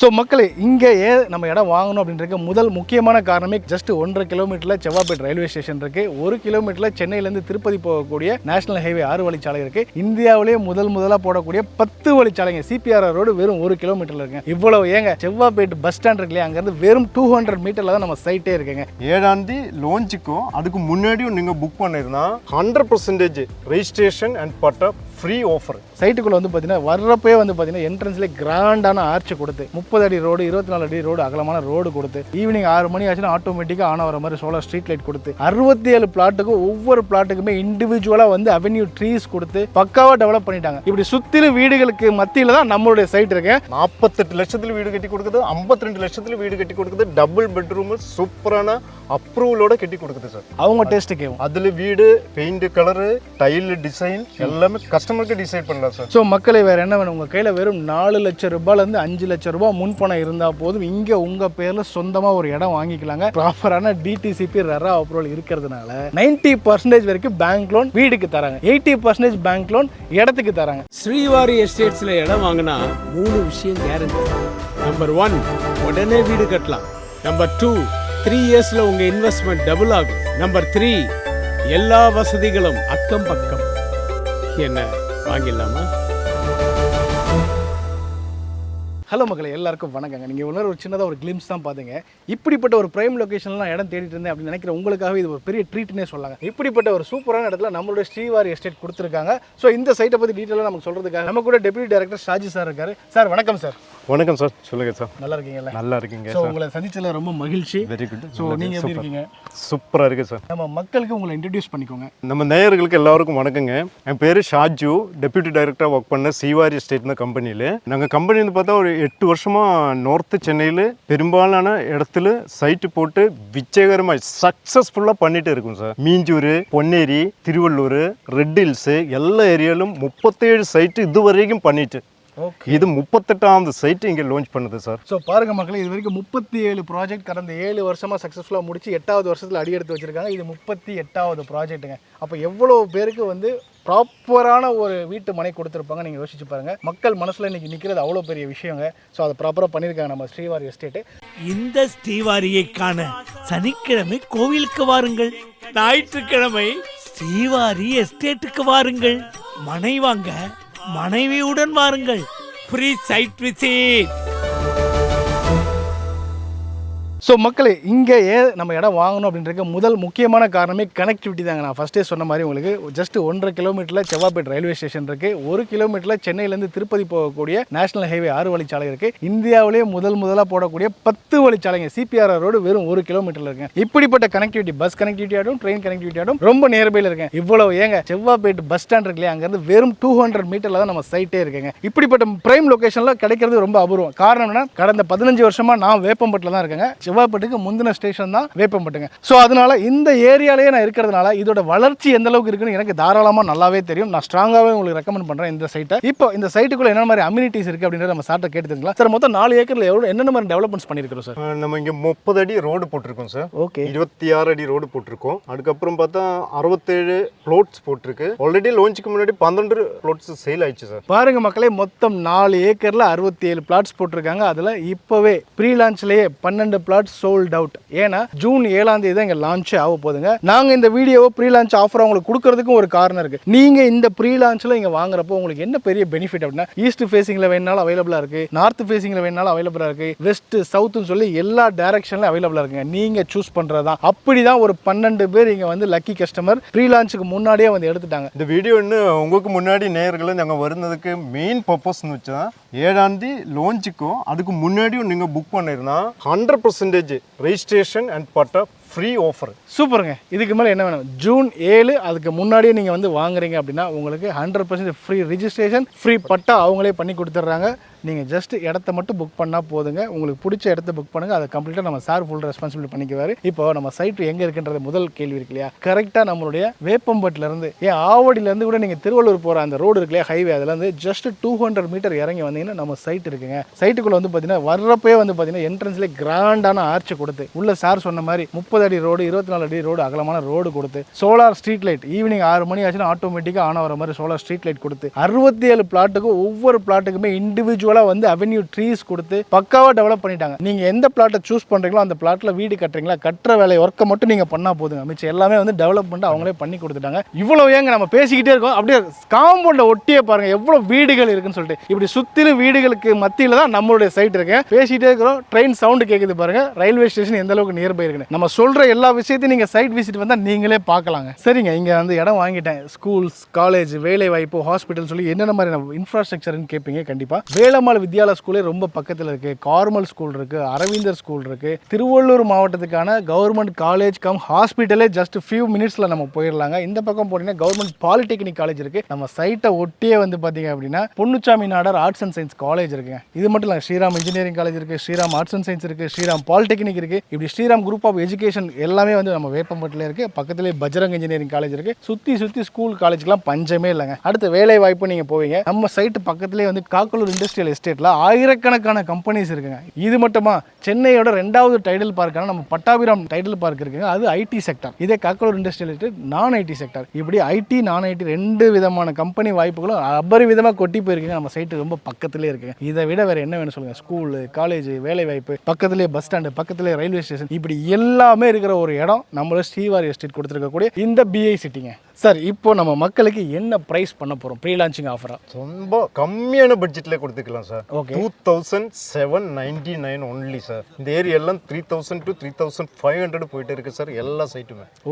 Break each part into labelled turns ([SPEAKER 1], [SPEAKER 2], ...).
[SPEAKER 1] So மக்களே இங்கே ஏன் நம்ம இடம் வாங்கணும் அப்படின்றதுக்கு முதல் முக்கியமான காரணமே ஜஸ்ட் 1.5 கிலோமீட்டரில் செவ்வாப்பேட் ரயில்வே ஸ்டேஷன் இருக்குது. 1 கிலோமீட்டரில் சென்னையிலேருந்து திருப்பதி போகக்கூடிய நேஷனல் ஹைவே 6 வழிச்சாலை இருக்குது. இந்தியாவிலேயே முதலாக போடக்கூடிய 10 வழிச்சாலைங்க சிபிஆர் ரோடு வெறும் 1 கிலோமீட்டரில் இருக்குங்க. இவ்வளவு ஏங்க செவ்வாப்பேட் பஸ் ஸ்டாண்ட் இருக்கு இல்லையா, அங்கேருந்து வெறும் 200 மீட்டரில் தான் நம்ம சைட்டே இருக்குங்க.
[SPEAKER 2] 7ஆம் தேதி லான்ச்சுக்கும் அதுக்கு முன்னாடியும் நீங்கள் புக் பண்ணிருந்தா 100% registration and patta free offer.
[SPEAKER 1] சைட்டுக்குள்ள வந்து பார்த்தீங்கன்னா வர்றப்பே வந்து பார்த்தீங்கன்னா என்ட்ரன்ஸ்லேயே கிராண்டான ஆர்ச் கொடுத்து 30 அடி ரோடு 24 அடி ரோடு அகலமான ரோடு கொடுத்து ஈவினிங் 6 மணி ஆச்சுன்னா ஆட்டோமேட்டிக்காக ஆன் ஆகிற மாதிரி சோலார் ஸ்ட்ரீட் லைட் கொடுத்து 67 பிளாட்டுக்கும் ஒவ்வொரு பிளாட்டுக்குமே இண்டிவிஜுவலாக வந்து அவென்யூ ட்ரீஸ் கொடுத்து பக்காவாக டெவலப் பண்ணிட்டாங்க. இப்படி சுற்றிலும் வீடுகளுக்கு மத்தியில் தான் நம்மளுடைய சைட் இருக்கு.
[SPEAKER 2] 48 லட்சத்தில் வீடு கட்டி கொடுக்குது, 52 லட்சத்தில் வீடு கட்டி கொடுக்குது, டபுள் பெட்ரூம் சூப்பரான அப்ரூவலோட கட்டி கொடுக்குது சார்.
[SPEAKER 1] அவங்க டேஸ்ட்டுக்கு
[SPEAKER 2] அதில் வீடு பெயிண்ட் கலரு டைல் டிசைன் எல்லாமே கஸ்டமருக்கு டிசைட் பண்ணலாம் சார்.
[SPEAKER 1] ஸோ மக்களை வேறு என்ன வேணும், உங்கள் கையில் வெறும் 4 லட்சம் ரூபாயிலேருந்து 5 லட்சம் ரூபாய் முன்பணம் இருந்தால் போதும் இங்கே உங்கள் பேரில் சொந்தமாக ஒரு இடம் வாங்கிக்கலாங்க. ப்ராப்பரான டிடிசிபி ரெரா அப்ரூவல் இருக்கிறதுனால 90% வரைக்கும் பேங்க் லோன் வீடுக்கு தராங்க, 80% பேங்க் லோன் இடத்துக்கு தராங்க.
[SPEAKER 3] ஸ்ரீவாரி எஸ்டேட்ஸில் இடம் வாங்கினா 3 விஷயம் கேரண்டி. நம்பர் 1, உடனே வீடு கட்டலாம். நம்பர் 2, 3 இயர்ஸில் உங்கள் இன்வெஸ்ட்மெண்ட் டபுள் ஆகும். நம்பர் 3, எல்லா வசதிகளும் அக்கம் பக்கம். என்ன வாங்கிடலாமா?
[SPEAKER 1] ஹலோ மக்களே, எல்லாருக்கும் வணக்கங்க. நீங்கள் ஒரு சின்னதாக ஒரு கிளிம்ஸ் தான் பார்த்தீங்க. இப்படிப்பட்ட ஒரு பிரைம் லொக்கேஷன்லாம் இடம் தேடிட்டு இருந்தேன் அப்படின்னு நினைக்கிற உங்களுக்காக இது ஒரு பெரிய ட்ரீட்னே சொல்லாங்க. இப்படிப்பட்ட ஒரு சூப்பரான இடத்துல நம்மளோட ஸ்ரீவாரி எஸ்டேட் கொடுத்துருக்காங்க. ஸோ இந்த சைட்டை பற்றி டீட்டெயிலாக நமக்கு சொல்கிறதுக்காக நம்ம கூட டெப்யூட்டி டைரக்டர் ஷாஜி சார் இருக்காரு. சார் வணக்கம் சார்.
[SPEAKER 2] வணக்கம் சார், சொல்லுங்க சார்.
[SPEAKER 1] நல்லா இருக்கீங்களா?
[SPEAKER 2] நல்லா இருக்கீங்க.
[SPEAKER 1] ஸோ உங்களை சந்திச்சதில் ரொம்ப மகிழ்ச்சி.
[SPEAKER 2] Very good.
[SPEAKER 1] ஸோ நீங்கள் எப்படி இருக்கீங்க?
[SPEAKER 2] சூப்பராக இருக்கு சார்.
[SPEAKER 1] நம்ம மக்களுக்கு உங்களை இன்ட்ரடியூஸ் பண்ணிக்கோங்க.
[SPEAKER 2] நம்ம நேயர்களுக்கு எல்லாருக்கும் வணக்கங்க. என் பேர் ஷாஜு, டெப்யூட்டி டைரக்டராக ஒர்க் பண்ண ஸ்ரீவாரி எஸ்டேட்னு கம்பெனியில். நாங்கள் கம்பெனி வந்து பார்த்தா ஒரு 8 வருஷமாக நார்த்து சென்னையில் பெரும்பாலான இடத்துல சைட்டு போட்டு விஜயகரமாக சக்ஸஸ்ஃபுல்லாக பண்ணிட்டு இருக்கும் சார். மீஞ்சூர், பொன்னேரி, திருவள்ளூர், ரெட் ஹில்ஸு எல்லா ஏரியாலும் 37 சைட்டு இது வரைக்கும் பண்ணிட்டு. இது 38வது சைட் இங்கே லான்ச் பண்ணுது சார்.
[SPEAKER 1] ஸோ பாருங்க மக்களே, இது வரைக்கும் 37 ப்ராஜெக்ட் கடந்த 7 வருஷமாக சக்ஸஸ்ஃபுல்லாக முடிச்சு 8வது வருஷத்தில் அடி எடுத்து வச்சிருக்காங்க. இது 38வது ப்ராஜெக்ட்டுங்க. அப்போ எவ்வளோ பேருக்கு வந்து ப்ராப்பரான ஒரு வீட்டு மனை கொடுத்துருப்பாங்க நீங்கள் யோசிச்சு பாருங்கள். மக்கள் மனசில் இன்னைக்கு நிற்கிறது அவ்வளோ பெரிய விஷயங்க. ஸோ அதை ப்ராப்பராக பண்ணியிருக்காங்க நம்ம ஸ்ரீவாரி எஸ்டேட்டு.
[SPEAKER 4] இந்த ஸ்ரீவாரியை காண சனிக்கிழமை கோவிலுக்கு வாருங்கள், ஞாயிற்றுக்கிழமை ஸ்ரீவாரி எஸ்டேட்டுக்கு வாருங்கள். மனை வாங்க மனைவியுடன் வாருங்கள். Free side visit.
[SPEAKER 1] ஸோ மக்களே இங்கே ஏன் நம்ம இடம் வாங்கணும் அப்படின்றதுக்கு முதல் முக்கியமான காரணமே கனெக்டிவிட்டி தாங்க. நான் ஃபஸ்ட்டே சொன்ன மாதிரி உங்களுக்கு ஜஸ்ட் 1.5 கிலோமீட்டரில் செவ்வாப்பேட் ரயில்வே ஸ்டேஷன் இருக்குது. 1 கிலோமீட்டரில் சென்னையிலேருந்து திருப்பதி போகக்கூடிய நேஷனல் ஹைவே 6 வழிச்சாலை இருக்குது. இந்தியாவிலேயே முதலாக போடக்கூடிய 10 வழிச்சாலைங்க சிபிஆர் ரோடு வெறும் 1 கிலோமீட்டரில் இருக்குங்க. இப்படிப்பட்ட கனெக்டிவிட்டி, பஸ் கனெக்டிவிட்டி ஆகும், ட்ரெயின் கனெக்டிவிட்டி ஆகும், ரொம்ப நியர்பையில் இருக்கேன். இவ்வளவு ஏங்க செவ்வாப்பேட் பஸ் ஸ்டாண்ட் இருக்கு இல்லையா, அங்கேருந்து வெறும் 200 மீட்டரில் தான் நம்ம சைட்டே இருக்குங்க. இப்படிப்பட்ட பிரைம் லொக்கேஷனில் கிடைக்கிறது ரொம்ப அபூர்வம். காரணம் என்ன, கடந்த 15 வருஷமாக நான் வேப்பம்பட்டில் தான் இருக்கேங்க. செவ்வாப்பேட்டுக்கு முந்தின ஸ்டேஷன் தான் வேப்பம்பட்டுங்க. ஸோ அதனால இந்த ஏரியாலேயே நான் இருக்கிறதுனால இதோட வளர்ச்சி எந்த அளவுக்கு இருக்குன்னு எனக்கு தாராளமாக நல்லாவே தெரியும். நான் ஸ்ட்ராங்காகவே உங்களுக்கு ரெக்கமெண்ட் பண்ணுறேன் இந்த சைட்டை. இப்போ இந்த சைட்டுக்குள்ள என்ன மாதிரி அம்யூனிட்டிஸ் இருக்குது அப்படின்றத நம்ம சார்ட்ட கேட்டுக்கலாம். சார் மொத்தம் 4 ஏக்கரில் எவ்வளோ என்னென்ன மாதிரி டெவலப்மெண்ட்ஸ் பண்ணியிருக்கிறோம் சார்?
[SPEAKER 2] நம்ம இங்கே 30 அடி ரோடு போட்டிருக்கோம் சார்.
[SPEAKER 1] ஓகே.
[SPEAKER 2] 26 அடி ரோடு போட்டிருக்கோம். அதுக்கப்புறம் பார்த்தா 67 ப்ளாட்ஸ் போட்டிருக்கு. ஆல்ரெடி லான்ச்சுக்கு முன்னாடி 12 ப்ளாட்ஸ் சேல் ஆயிடுச்சு சார்.
[SPEAKER 1] பாருங்க மக்களே, மொத்தம் 4 ஏக்கரில் 67 பிளாட்ஸ் போட்டிருக்காங்க. அதில் இப்போவே ப்ரீ லான்ச்லேயே 12 பிளாட்ஸ் சோல்ட் அவுட். ஏன்னா ஜூன் 7ஆம் தேதி தான் இங்கே லான்ச் ஆக போதுங்க. நாங்கள் இந்த வீடியோவை ப்ரீ லான்ச் ஆஃபர் உங்களுக்கு கொடுக்கறதுக்கும் ஒரு காரணம் இருக்குது. நீங்கள் இந்த ப்ரீ லான்ச்சில் இங்கே வாங்குறப்போ உங்களுக்கு என்ன பெரிய பெனிஃபிட் அப்படின்னா, ஈஸ்ட் ஃபேஸிங்கில் வேணாலும் அவைலபிளாக இருக்குது, நார்த் ஃபேஸிங்கில் வேணாலும் அவைலபிளாக இருக்குது, வெஸ்ட் சவுத்துன்னு சொல்லி எல்லா டைரக்ஷன்லையும் அவைலபிளாக இருக்குங்க. நீங்கள் சூஸ் பண்ணுறது தான். அப்படி தான் ஒரு 12 பேர் இங்கே வந்து லக்கி கஸ்டமர் ப்ரீ லான்ச்சுக்கு முன்னாடியே வந்து எடுத்துட்டாங்க.
[SPEAKER 2] இந்த வீடியோ இன்னும் உங்களுக்கு முன்னாடி நேயர்களை நாங்கள் வருന്നதுக்கு மெயின் பர்பஸ்ன்னு வச்சா 7ஆம் தேதி லான்ச்சுக்கும் அதுக்கு முன்னாடியும் நீங்கள் புக் பண்ணிருந்தா 100% registration and patta free offer.
[SPEAKER 1] சூப்பருங்க. இதுக்கு மேலே என்ன வேணும்? ஜூன் 7 அதுக்கு முன்னாடியே நீங்கள் வந்து வாங்குறீங்க அப்படின்னா உங்களுக்கு 100% ஃப்ரீ ரிஜிஸ்ட்ரேஷன், ஃப்ரீ பட்டா அவங்களே பண்ணி கொடுத்துட்றாங்க. நீங்கள் ஜஸ்ட் இடத்த மட்டும் புக் பண்ணால் போதுங்க. உங்களுக்கு பிடிச்ச இடத்த புக் பண்ணுங்கள். அதை கம்ப்ளீட்டாக நம்ம சார் ஃபுல் ரெஸ்பான்சிபிலிட்டி பண்ணிக்குவார். இப்போ நம்ம சைட்டு எங்கே இருக்குன்றது முதல் கேள்வி இருக்கு இல்லையா, கரெக்டாக நம்மளுடைய வேப்பம்பட்டிலேருந்து ஆவடியிலேருந்து கூட நீங்கள் திருவள்ளூர் போகிற அந்த ரோடு இருக்கு இல்லையா, ஹைவே, அதுலேருந்து ஜஸ்ட் 200 மீட்டர் இறங்கி வந்தீங்கன்னா நம்ம சைட் இருக்குங்க. சைட்டுக்குள்ளே வந்து பார்த்தீங்கன்னா வர்றப்பே வந்து பார்த்தீங்கன்னா என்ட்ரன்ஸ்லேயே கிராண்டான ஆர்ச் கொடுத்து உள்ள சார் சொன்ன மாதிரி 30 20 அடி ரோடு 24 அடி ரோடு அகலமான ரோடு கொடுத்து சோலார் ஸ்ட்ரீட் லைட் ஈவினிங் 6 மணி ஆச்சுன்னா ஆட்டோமேட்டிக்காக ஆன் ஆகிற மாதிரி சோலார் ஸ்ட்ரீட் லைட் கொடுத்து 67 பிளாட்டுக்கு ஒவ்வொரு பிளாட்டுக்குமே இண்டிவிஜுவலாக வந்து அவென்யூ ட்ரீஸ் கொடுத்து பக்காவாக டெவலப் பண்ணிட்டாங்க. நீங்கள் எந்த பிளாட்டை சூஸ் பண்ணுறீங்களோ அந்த பிளாட்டில் வீடு கட்டுறீங்களா கட்டுற வேலை ஒர்க்கை மட்டும் நீங்கள் பண்ணால் போதுங்க. மிச்சம் எல்லாமே வந்து டெவலப்மெண்ட் அவங்களே பண்ணி கொடுத்துட்டாங்க. இவ்வளோ ஏங்க நம்ம பேசிக்கிட்டே இருக்கோம், அப்படியே காம்பவுண்டை ஒட்டியே பாருங்க எவ்வளோ வீடுகள் இருக்குன்னு சொல்லிட்டு. இப்படி சுற்றிலும் வீடுகளுக்கு மத்தியில் தான் நம்மளுடைய சைட் இருக்கு. பேசிகிட்டே இருக்கிறோம், ட்ரெயின் சவுண்டு கேட்குது பாருங்க, ரயில்வே ஸ்டேஷன் எந்த அளவுக்கு நியர்பை இருக்குன்னு. நம்ம சொல்ற எல்லா விஷயத்தையும் நீங்க சைட் விசிட் வந்தா நீங்களே பார்க்கலாங்க. சரிங்க, இங்க வந்து இடம் வாங்கிட்டேன், ஸ்கூல்ஸ், காலேஜ், வேலை வாய்ப்பு, ஹாஸ்பிட்டல் சொல்லி என்னென்ன மாதிரி இன்ஃப்ராஸ்ட்ரக்சர்னு கேட்பீங்க. கண்டிப்பா வேலம்மாள் வித்யாலயா ஸ்கூலே ரொம்ப பக்கத்தில் இருக்கு, கார்மல் ஸ்கூல் இருக்கு, அரவிந்தர் ஸ்கூல் இருக்கு, திருவள்ளூர் மாவட்டத்துக்கான கவர்மெண்ட் காலேஜ் கம் ஹாஸ்பிட்டலே ஜஸ்ட் ஃபியூ மினிட்ஸ்ல நம்ம போயிடலாங்க. இந்த பக்கம் போனீங்கன்னா கவர்மெண்ட் பாலிடெக்னிக் காலேஜ் இருக்கு. நம்ம சைட்டை ஒட்டியே வந்து பாத்தீங்க அப்படின்னா Ponnusamy Nadar arts and science college இருக்குங்க. இது மட்டும் இல்லை, ஸ்ரீராம் இன்ஜினியரிங் காலேஜ் இருக்கு, ஸ்ரீராம் ஆர்ட்ஸ் அண்ட் சயின்ஸ் இருக்கு, ஸ்ரீராம் பாலிடெக்னிக் இருக்கு. இப்படி ஸ்ரீராம் குரூப் ஆஃப் எஜுகேஷன் எல்லாமே வந்து நம்ம வேப்பம்பட்டில் இருக்கு. பக்கத்துலேயே பஜ்ரங் இன்ஜினியரிங் காலேஜ் இருக்கு. சுற்றி ஸ்கூல் காலேஜ்லாம் பஞ்சமே இல்லைங்க. அடுத்து வேலை வாய்ப்பு நீங்கள் போவீங்க, நம்ம சைட்டு பக்கத்துலேயே வந்து காக்கலூர் இண்டஸ்ட்ரியல் எஸ்டேட்டில் ஆயிரக்கணக்கான கம்பெனிஸ் இருக்குங்க. இது மட்டுமா, சென்னையோட 2வது டைடல் பார்க்கான நம்ம பட்டாபிராம் டைடல் பார்க் இருக்குங்க, அது ஐடி செக்டர். இதே காக்கலூர் இண்டஸ்ட்ரியல் எஸ்டேட் நான் ஐடி செக்டர். இப்படி ஐடி நான் ஐடி 2 விதமான கம்பெனி வாய்ப்புகளும் அபரிவிதமாக கொட்டி போயிருக்குங்க. நம்ம சைட்டு ரொம்ப பக்கத்துலேயே இருக்குங்க. இதை விட வேறு என்ன வேணும் சொல்லுங்கள். ஸ்கூலு, காலேஜ், வேலை வாய்ப்பு, பக்கத்துலேயே பஸ் ஸ்டாண்டு, பக்கத்துலேயே ரயில்வே ஸ்டேஷன், இப்படி எல்லாமே இருக்கிற ஒரு இடம் நம்மளோட ஸ்ரீவாரி எஸ்டேட் கொடுத்துருக்கக்கூடிய இந்த பிஐ சிட்டிங்க. சார், இப்போ நம்ம மக்களுக்கு என்ன பிரைஸ் பண்ண போகிறோம் ப்ரீ லான்ச்சிங் ஆஃபரா?
[SPEAKER 2] ரொம்ப கம்மியான பட்ஜெட்டில் கொடுத்துக்கலாம் சார்.
[SPEAKER 1] Okay,
[SPEAKER 2] 2799 only sir. இந்த ஏரியா எல்லாம் 3000 to 3500 போயிட்டு இருக்கு சார் எல்லா சைட்டுமே.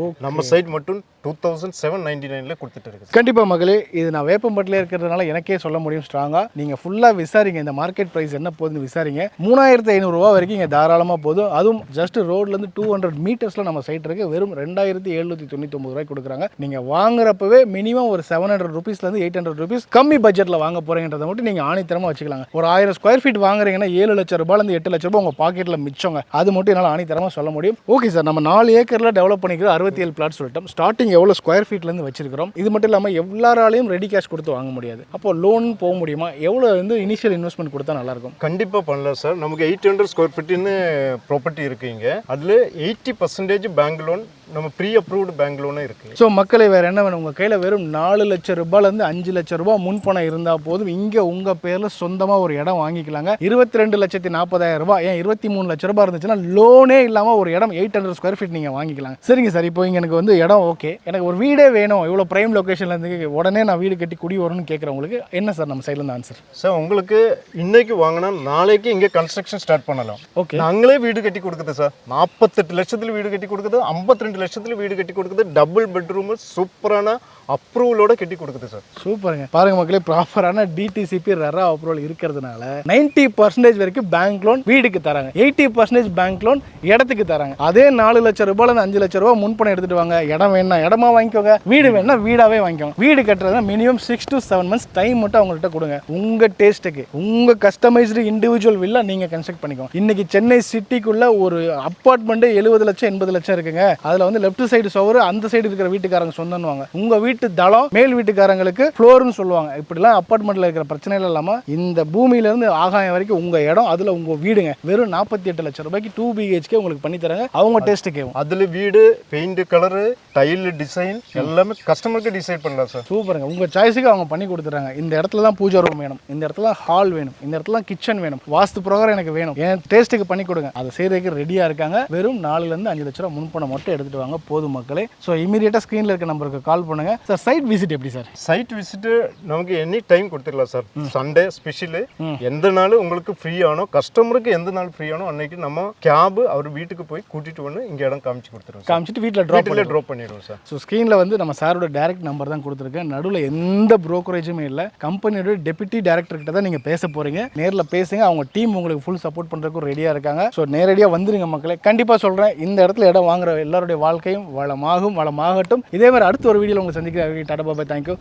[SPEAKER 2] நம்ம சைட் மட்டும் 2799 கொடுத்துட்டு இருக்கு.
[SPEAKER 1] கண்டிப்பாக மகளே, இது நான் வேப்பம்பட்டில் இருக்கிறதுனால எனக்கே சொல்ல முடியும் ஸ்ட்ராங்காக. நீங்கள் ஃபுல்லாக விசாரிங்க, இந்த மார்க்கெட் ப்ரைஸ் என்ன போகுதுன்னு விசாரிங்க. 3500 ரூபா வரைக்கும் இங்கே தாராளமாக போதும். அதுவும் ஜஸ்ட் ரோட்லேருந்து 200 மீட்டர்ஸில் நம்ம சைட் இருக்குது. வெறும் 2799 ரூபாய் கொடுக்குறாங்க. நீங்கள் வாங்குறப்பவே மினிமம் ஒரு 700 ருபீஸ்லேருந்து 800 ருபீஸ் கம்மி பட்ஜெட்டில் வாங்க போகிறீங்கன்றதை மட்டும் நீங்கள் ஆணித்தரமாக வச்சுக்கலாங்க. ஒரு 1000 ஸ்கொயர் ஃபீட் வாங்குறீங்கன்னா 7 லட்சம் ரூபாயிலேருந்து 8 லட்சம் ரூபாய் உங்கள் பாக்கெட்டில் மிச்சங்க. அது மட்டும் என்னால் ஆணித்தரமாக சொல்ல முடியும். ஓகே சார், நம்ம 4 ஏக்கரில் டெவலப் பண்ணிக்கிற 67 பிளாட் சொல்லிட்டோம். ஸ்டார்டிங் எவ்வளோ ஸ்கொயர் ஃபீட்லேருந்து வச்சிருக்கிறோம். இது மட்டும் இல்லாமல் எல்லாராலையும் ரெடி கேஷ் கொடுத்து வாங்க முடியாது. அப்போ லோன் போக முடியுமா? எவ்வளோ வந்து இனிஷியல் இன்வெஸ்ட்மெண்ட் கொடுத்தா நல்லாயிருக்கும்?
[SPEAKER 2] கண்டிப்பாக பண்ணலாம் சார். நமக்கு 800 ஸ்கொயர் ஃபீட்டுன்னு ப்ராப்பர்ட்டி இருக்குங்க. அதில் 80% பேங்க் லோன், நம்ம ப்ரீ அப்ரூவ்டு பேங்க் லோனே இருக்குது.
[SPEAKER 1] ஸோ மக்களை வேறு என்ன வேணும்? உங்கள் கையில் வெறும் 4 லட்சம் ரூபாயிலேருந்து 5 லட்சம் ரூபாய் முன்பணம் இருந்தால் போதும். இங்கே உங்கள் பேரில் சொந்தமாக ஒரு இடம் வாங்கிக்கலாங்க. 22,40,000 ரூபாய், ஏன் 23 லட்சம் ரூபாய் இருந்துச்சுன்னா லோனே இல்லாமல் ஒரு இடம் 800 ஸ்கொயர் ஃபீட் நீங்கள் வாங்கிக்கலாம். சரிங்க சார், இப்போ இங்கே எனக்கு வந்து இடம் ஓகே, எனக்கு ஒரு வீடே வேணும், இவ்வளோ ப்ரைம் லொக்கேஷனில் இருந்து உடனே நான் வீடு கட்டி குடி வரணும்னு கேட்குறவங்களுக்கு என்ன சார் நம்ம சைட்லேருந்து ஆன்சர்?
[SPEAKER 2] சார், உங்களுக்கு இன்னைக்கு வாங்கினா நாளைக்கு இங்கே கன்ஸ்ட்ரக்ஷன் ஸ்டார்ட் பண்ணலாம்.
[SPEAKER 1] ஓகே,
[SPEAKER 2] நாங்களே வீடு கட்டி கொடுக்குது சார். 48 லட்சத்தில் வீடு கட்டி கொடுக்குது, 52 லட்சத்தில் வீடு கட்டி கொடுக்குது, டபுள் பெட்ரூம் சூப்பரான அப்ரூவலோட கட்டி கொடுக்குது சார்.
[SPEAKER 1] சூப்பருங்க. பாருங்க மக்களே, ப்ராப்பரான டிடிசிபி ரெரா அப்ரூவல் இருக்கிறதுனால 90% வரைக்கும் பேங்க் லோன் வீடுக்கு தராங்க, 80% பேங்க் லோன் இடத்துக்கு தராங்க. அதே 4 லட்சம் ரூபாயில 5 லட்சம் ரூபாய் முன்பணம் எடுத்துட்டு வாங்க. இடம் வேணா இடமா வாங்கிக்கோங்க, வீடு வேணா வீடாவே வாங்கிக்கோங்க. வீடு கட்டுறதுனா மினிமம் 6 to 7 months டைம் மட்டும் அவங்கள்ட்ட கொடுங்க. உங்க டேஸ்ட்டுக்கு உங்க கஸ்டமைஸ்டு இண்டிவிஜுவல் வில்லா நீங்க கன்ஸ்ட்ரக்ட் பண்ணிக்கோங்க. இன்னைக்கு சென்னை சிட்டிக்குள்ள ஒரு அப்பார்ட்மெண்ட் 70 லட்சம் 80 லட்சம் இருக்குங்க. அதுல வந்து லெஃப்ட் சைடு சோறு, அந்த சைடு இருக்கிற வீட்டுக்காரங்க சொந்தன்னுவாங்க. உங்க வீட்டு தளம் மேல் வீட்டுக்காரங்களுக்கு ஃப்ளோர்னு சொல்லுவாங்க. இப்படிலாம் அப்பார்ட்மெண்ட்ல இருக்கிற பிரச்சனைகள் இல்லாம இந்த பூமியில இருந்து ஆகாயம் வரைக்கும் உங்க இடம், அதுல உங்க வீடுங்க. வெறும் 48 லட்சம் ரூபாய்க்கு 2 BHK உங்களுக்கு பண்ணி தராங்க, அவங்க டேஸ்ட்டுக்கு.
[SPEAKER 2] அதுல வீடு, பெயிண்ட் கலரு, டைல் டிசைன் எல்லாமே கஸ்டமருக்கு டிசைட் பண்ணலாம் சார்.
[SPEAKER 1] சூப்பருங்க. உங்க சாய்ஸுக்கு அவங்க பண்ணி கொடுத்துறாங்க. இந்த இடத்துல தான் பூஜை ரூம் வேணும், இந்த இடத்துல ஹால் வேணும், இந்த இடத்துல கிச்சன் வேணும், வாஸ்து பிரகாரம் எனக்கு வேணும், என் டேஸ்ட்டுக்கு பண்ணி கொடுங்க. அதை செய்யறதுக்கு ரெடியா இருக்காங்க. வெறும் 4லேருந்து 5 லட்சம் ரூபாய் முன்பணம் மட்டும் எடுத்துட்டு வாங்க போதும் மக்களே. ஸோ இமீடியட்டா ஸ்கிரீன்ல இருக்க நம்பருக்கு கால் பண்ணுங்க சார். சைட் விசிட் எப்படி சார்?
[SPEAKER 2] சைட் விசிட் நமக்கு எனி டைம் கொடுத்துக்கலாம் சார். சண்டே ஸ்பெஷல், எந்த நாள் உங்களுக்கு ஃப்ரீ ஆனோ, கஸ்டமருக்கு எந்த நாள் ஃப்ரீ ஆனோ அன்னைக்கு நம்ம கேப் அவர் வீட்டுக்கு போய் கூட்டிட்டு வந்து இங்க இடம் காமிச்சு கொடுத்துருவோம்.
[SPEAKER 1] காமிச்சிட்டு வீட்டில் ட்ராப் பண்ணிடுவோம்
[SPEAKER 2] சார்.
[SPEAKER 1] ஸோ ஸ்க்ரீனில் வந்து நம்ம சாரோட டைரக்ட் நம்பர் தான் கொடுத்துருக்கேன். நடுவில் எந்த ப்ரோக்கரேஜுமே இல்லை. கம்பெனியோட டெப்யூட்டி டைரக்டர் கிட்ட தான் நீங்கள் பேச போறீங்க. நேரில் பேசுங்க, அவங்க டீம் உங்களுக்கு ஃபுல் சப்போர்ட் பண்ணுறதுக்கு ரெடியாக இருக்காங்க. ஸோ நேரடியாக வந்துருங்க மக்களே. கண்டிப்பாக சொல்கிறேன், இந்த இடத்துல இடம் வாங்குற எல்லாருடைய வாழ்க்கையும் வளமாகட்டும். இதே மாதிரி அடுத்த ஒரு வீடியோவில் உங்களை சந்திக்கிறேன். டாடா பாய், தேங்க்யூ.